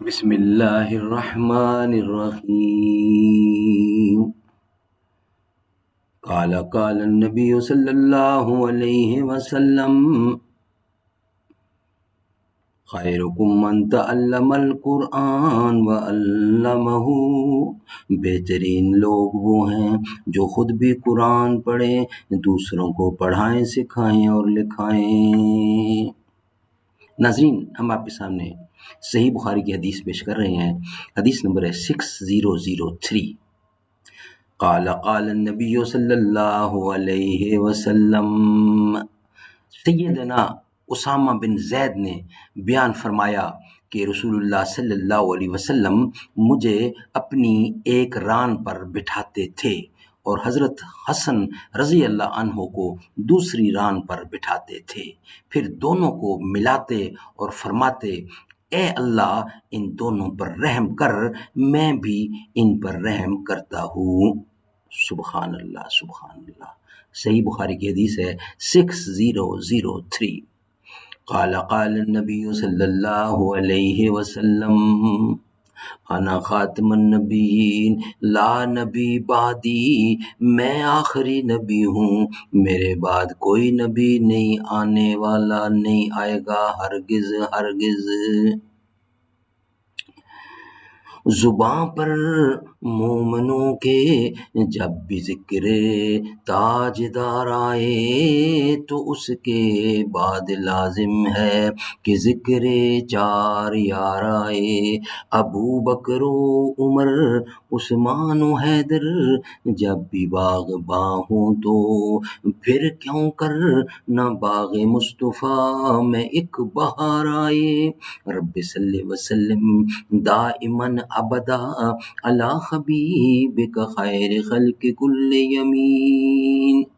بسم اللہ الرحمن الرحیم قال النبی صلی اللہ علیہ وسلم خیرکم من تعلم القرآن وعلمہ، بہترین لوگ وہ ہیں جو خود بھی قرآن پڑھیں، دوسروں کو پڑھائیں، سکھائیں اور لکھائیں۔ ناظرین، ہم آپ کے سامنے صحیح بخاری کی حدیث پیش کر رہے ہیں۔ حدیث نمبر ہے 6003۔ قال النبی صلی اللہ علیہ وسلم، سیدنا اسامہ بن زید نے بیان فرمایا کہ رسول اللہ صلی اللہ علیہ وسلم مجھے اپنی ایک ران پر بٹھاتے تھے اور حضرت حسن رضی اللہ عنہ کو دوسری ران پر بٹھاتے تھے، پھر دونوں کو ملاتے اور فرماتے، اے اللہ ان دونوں پر رحم کر، میں بھی ان پر رحم کرتا ہوں۔ سبحان اللہ، سبحان اللہ۔ صحیح بخاری کی حدیث ہے 6003۔ قال النبی صلی اللہ علیہ وسلم، انا خاتم النبیین لا نبی بعدی، میں آخری نبی ہوں، میرے بعد کوئی نبی نہیں آنے والا، نہیں آئے گا، ہرگز ہرگز۔ زباں پر مومنوں کے جب بھی ذکر تاجدار آئے تو اس کے بعد لازم ہے کہ ذکر چار یار آئے، ابو بکر و عمر عثمان و حیدر، جب بھی باغ باں ہوں تو پھر کیوں کر نہ باغ مصطفیٰ میں ایک بہار آئے۔ رب صلی وسلم دائماً ابدا علی حبیبک خیر خلق کل یمین۔